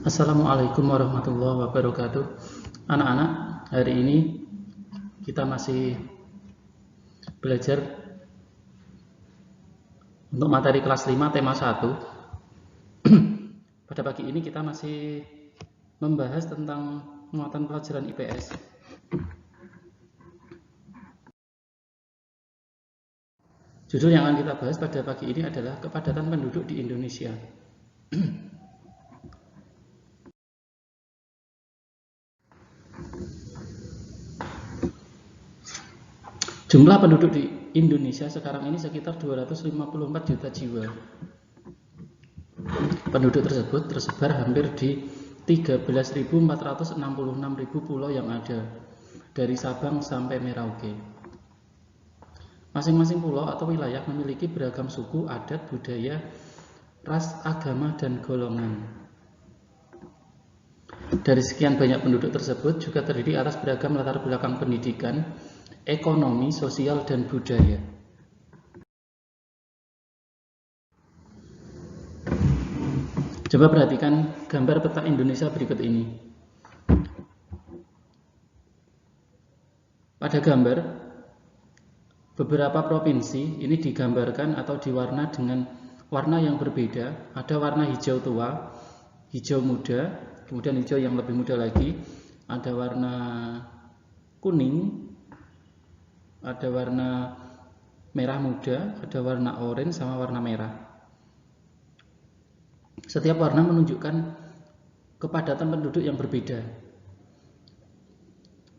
Assalamualaikum warahmatullahi wabarakatuh. Anak-anak, hari ini kita masih belajar untuk materi kelas 5 tema 1. Pada pagi ini kita masih membahas tentang muatan pelajaran IPS. Judul yang akan kita bahas pada pagi ini adalah kepadatan penduduk di Indonesia. Jumlah penduduk di Indonesia sekarang ini sekitar 254 juta jiwa. Penduduk tersebut tersebar hampir di 13.466.000 pulau yang ada, dari Sabang sampai Merauke. Masing-masing pulau atau wilayah memiliki beragam suku, adat, budaya, ras, agama, dan golongan. Dari sekian banyak penduduk tersebut juga terdiri atas beragam latar belakang pendidikan, ekonomi, sosial, dan budaya. Coba perhatikan gambar peta Indonesia berikut ini. Pada gambar, beberapa provinsi ini digambarkan atau diwarna dengan warna yang berbeda. Ada warna hijau tua, hijau muda, kemudian hijau yang lebih muda lagi, ada warna kuning, ada warna merah muda, ada warna oranye, sama warna merah. Setiap warna menunjukkan kepadatan penduduk yang berbeda.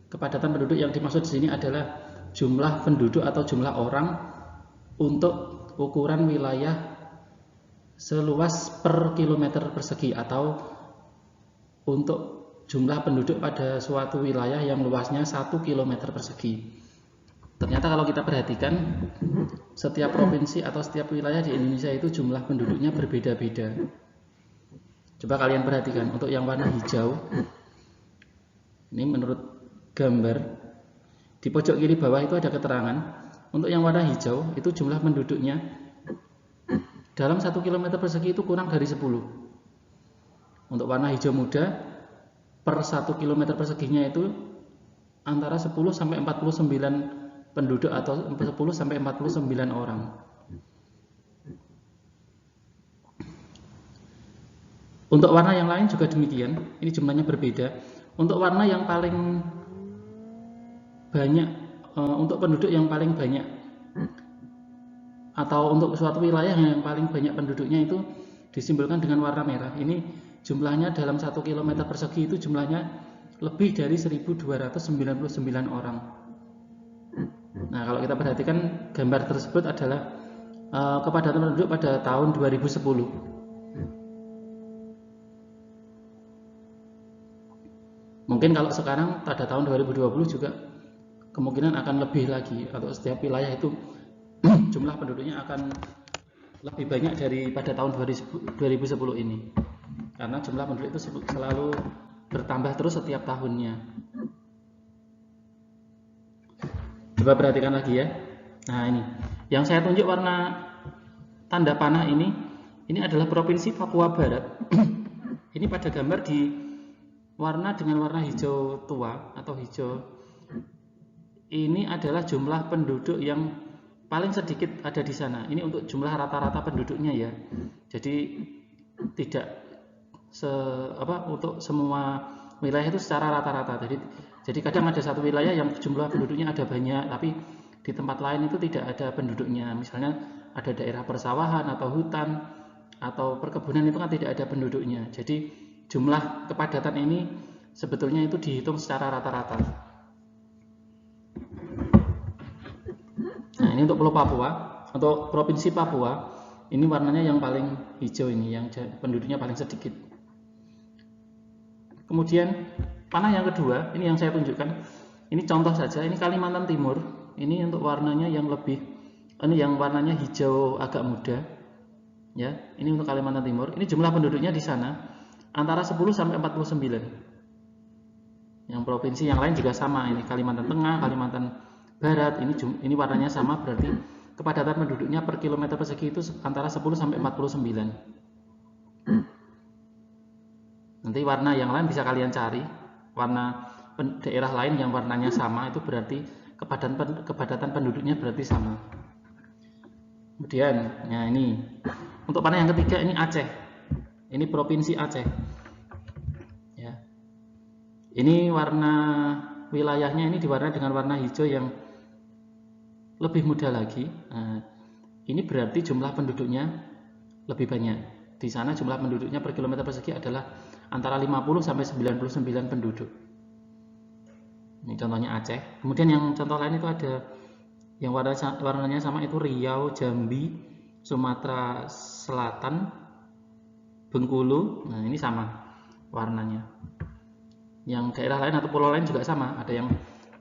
Kepadatan penduduk yang dimaksud di sini adalah jumlah penduduk atau jumlah orang untuk ukuran wilayah seluas per kilometer persegi, atau untuk jumlah penduduk pada suatu wilayah yang luasnya 1 kilometer persegi. Ternyata kalau kita perhatikan, setiap provinsi atau setiap wilayah di Indonesia itu jumlah penduduknya berbeda-beda. Coba kalian perhatikan, untuk yang warna hijau, ini menurut gambar, di pojok kiri bawah itu ada keterangan. Untuk yang warna hijau, itu jumlah penduduknya dalam 1 km persegi itu kurang dari 10. Untuk warna hijau muda, per 1 km perseginya itu antara 10 sampai 49 penduduk, atau 10 sampai 49 orang. Untuk warna yang lain juga demikian, ini jumlahnya berbeda. Untuk warna yang paling banyak, untuk penduduk yang paling banyak, atau untuk suatu wilayah yang paling banyak penduduknya itu disimbolkan dengan warna merah. Ini jumlahnya dalam 1 km persegi itu jumlahnya lebih dari 1.299 orang. Nah, kalau kita perhatikan gambar tersebut adalah kepadatan penduduk pada tahun 2010. Mungkin kalau sekarang pada tahun 2020 juga kemungkinan akan lebih lagi, atau setiap wilayah itu jumlah penduduknya akan lebih banyak daripada tahun 2010 ini. Karena jumlah penduduk itu selalu bertambah terus setiap tahunnya. Coba perhatikan lagi ya. Nah, ini yang saya tunjuk warna tanda panah ini adalah Provinsi Papua Barat. Ini pada gambar di warna dengan warna hijau tua atau hijau. Ini adalah jumlah penduduk yang paling sedikit ada di sana. Ini untuk jumlah rata-rata penduduknya ya. Jadi tidak untuk semua wilayah itu secara rata-rata. Jadi kadang ada satu wilayah yang jumlah penduduknya ada banyak, tapi di tempat lain itu tidak ada penduduknya. Misalnya ada daerah persawahan atau hutan atau perkebunan, itu kan tidak ada penduduknya. Jadi jumlah kepadatan ini sebetulnya itu dihitung secara rata-rata. Nah, ini untuk Pulau Papua, untuk Provinsi Papua, ini warnanya yang paling hijau, ini yang penduduknya paling sedikit. Kemudian panah yang kedua, ini yang saya tunjukkan, ini contoh saja, ini Kalimantan Timur. Ini untuk warnanya yang lebih, ini yang warnanya hijau agak muda ya. Ini untuk Kalimantan Timur. Ini jumlah penduduknya di sana antara 10 sampai 49. Yang provinsi yang lain juga sama, ini Kalimantan Tengah, Kalimantan Barat, ini warnanya sama, berarti kepadatan penduduknya per kilometer persegi itu antara 10 sampai 49. Nanti warna yang lain bisa kalian cari. Warna daerah lain yang warnanya sama itu berarti kepadatan penduduknya berarti sama. Kemudian, nah ini untuk panah yang ketiga ini Aceh. Ini provinsi Aceh. Ya. Ini warna wilayahnya ini diwarnai dengan warna hijau yang lebih muda lagi. Nah, ini berarti jumlah penduduknya lebih banyak. Di sana jumlah penduduknya per kilometer persegi adalah antara 50 sampai 99 penduduk. Ini contohnya Aceh. Kemudian yang contoh lain itu ada yang warnanya sama itu Riau, Jambi, Sumatera Selatan, Bengkulu. Nah, ini sama warnanya. Yang daerah lain atau pulau lain juga sama, ada yang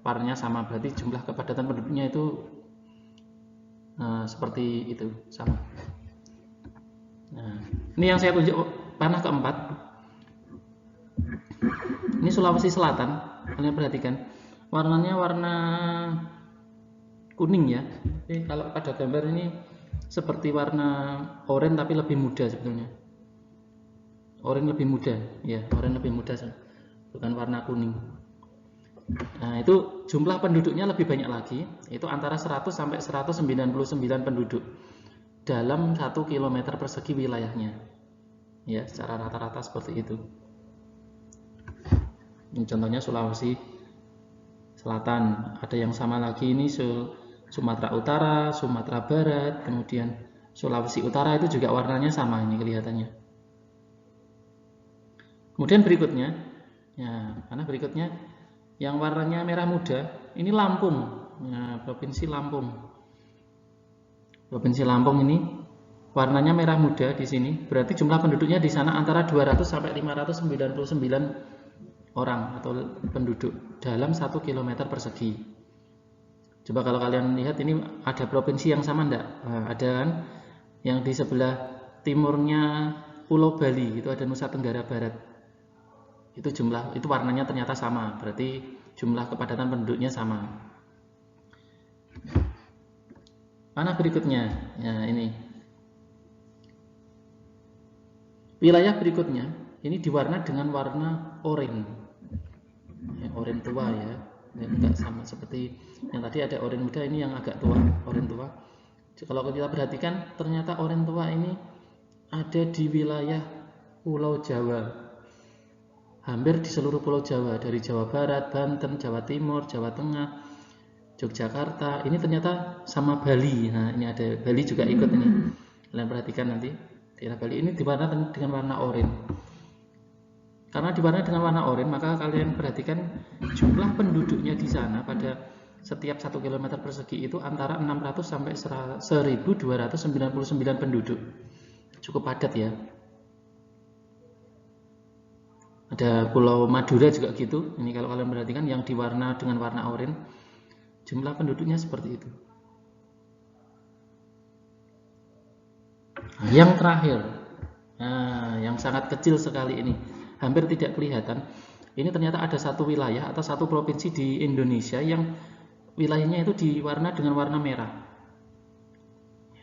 warnanya sama, berarti jumlah kepadatan penduduknya itu seperti itu, sama. Nah, ini yang saya tunjuk panah keempat. Ini Sulawesi Selatan, kalian perhatikan warnanya warna kuning ya. Jadi kalau pada gambar ini seperti warna oranye tapi lebih muda sebetulnya. Oranye lebih muda, ya, oranye lebih muda, bukan warna kuning. Nah, itu jumlah penduduknya lebih banyak lagi, itu antara 100 sampai 199 penduduk dalam 1 km persegi wilayahnya. Ya, secara rata-rata seperti itu. Ini contohnya Sulawesi Selatan. Ada yang sama lagi ini Sumatera Utara, Sumatera Barat, kemudian Sulawesi Utara itu juga warnanya sama ini kelihatannya. Kemudian berikutnya, ya, mana berikutnya yang warnanya merah muda, ini Lampung, ya, Provinsi Lampung. Provinsi Lampung ini warnanya merah muda di sini, berarti jumlah penduduknya di sana antara 200 sampai 599 orang atau penduduk dalam 1 km persegi. Coba kalau kalian lihat ini ada provinsi yang sama enggak? Nah, ada kan? Yang di sebelah timurnya Pulau Bali itu ada Nusa Tenggara Barat. Itu warnanya ternyata sama, berarti jumlah kepadatan penduduknya sama. Mana berikutnya? Ya, ini. Wilayah berikutnya ini diwarna dengan warna oranye. Ya, oranye tua ya. Enggak sama seperti yang tadi ada oranye muda, ini yang agak tua, oranye tua. Kalau kita perhatikan ternyata oranye tua ini ada di wilayah Pulau Jawa. Hampir di seluruh Pulau Jawa, dari Jawa Barat, Banten, Jawa Timur, Jawa Tengah, Yogyakarta. Ini ternyata sama Bali. Nah, ini ada Bali juga ikut ini. Kalian perhatikan nanti daerah Bali ini diwarna dengan warna oranye. Karena diwarnai dengan warna oranye, maka kalian perhatikan jumlah penduduknya di sana pada setiap 1 km persegi itu antara 600 sampai 1299 penduduk. Cukup padat ya. Ada Pulau Madura juga gitu. Ini kalau kalian perhatikan yang diwarna dengan warna oranye, jumlah penduduknya seperti itu. Nah, yang terakhir, nah, yang sangat kecil sekali ini, hampir tidak kelihatan. Ini ternyata ada satu wilayah atau satu provinsi di Indonesia yang wilayahnya itu diwarna dengan warna merah.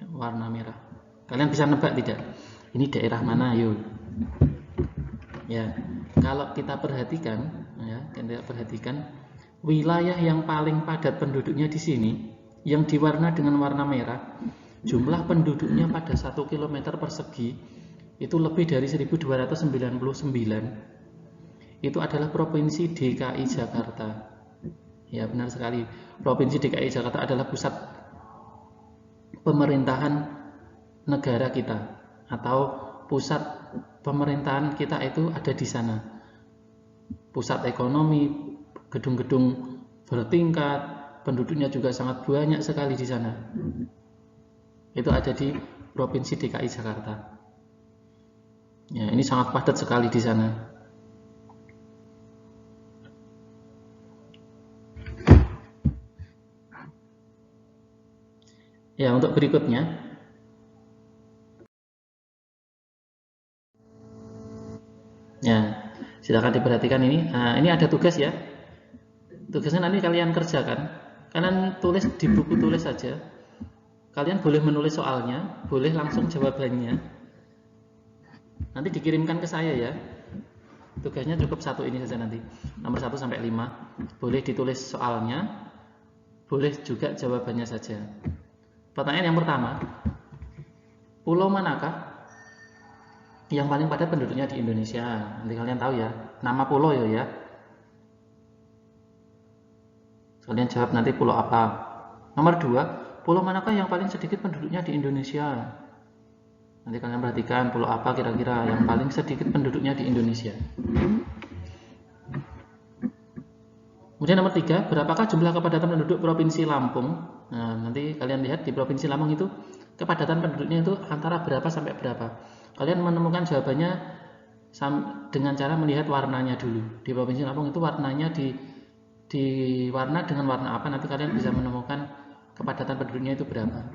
Warna merah. Kalian bisa nebak tidak? Ini daerah mana? Yuk. Ya, kalau kita perhatikan, wilayah yang paling padat penduduknya di sini, yang diwarna dengan warna merah, jumlah penduduknya pada 1 km persegi itu lebih dari 1299. Itu adalah Provinsi DKI Jakarta. Ya, benar sekali. Provinsi DKI Jakarta adalah pusat pemerintahan negara kita, atau pusat pemerintahan kita itu ada di sana. Pusat ekonomi, gedung-gedung bertingkat, penduduknya juga sangat banyak sekali di sana. Itu ada di Provinsi DKI Jakarta. Ya, ini sangat padat sekali di sana. Ya, untuk berikutnya, ya, silakan diperhatikan ini. Nah, ini ada tugas ya. Tugasnya nanti kalian kerjakan. Kalian tulis di buku tulis saja. Kalian boleh menulis soalnya, boleh langsung jawabannya. Nanti dikirimkan ke saya ya. Tugasnya cukup satu ini saja nanti, nomor 1 sampai 5. Boleh ditulis soalnya, boleh juga jawabannya saja. Pertanyaan yang pertama, pulau manakah yang paling padat penduduknya di Indonesia? Nanti kalian tahu ya, nama pulau ya. Kalian jawab nanti pulau apa. Nomor 2, pulau manakah yang paling sedikit penduduknya di Indonesia? Nanti kalian perhatikan pulau apa kira-kira yang paling sedikit penduduknya di Indonesia. Kemudian nomor 3, berapakah jumlah kepadatan penduduk Provinsi Lampung? Nah, nanti kalian lihat di Provinsi Lampung itu kepadatan penduduknya itu antara berapa sampai berapa. Kalian menemukan jawabannya dengan cara melihat warnanya dulu. Di Provinsi Lampung itu warnanya diwarna dengan warna apa, nanti kalian bisa menemukan kepadatan penduduknya itu berapa.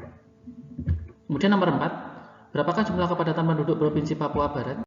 Kemudian nomor 4, berapakah jumlah kepadatan penduduk Provinsi Papua Barat?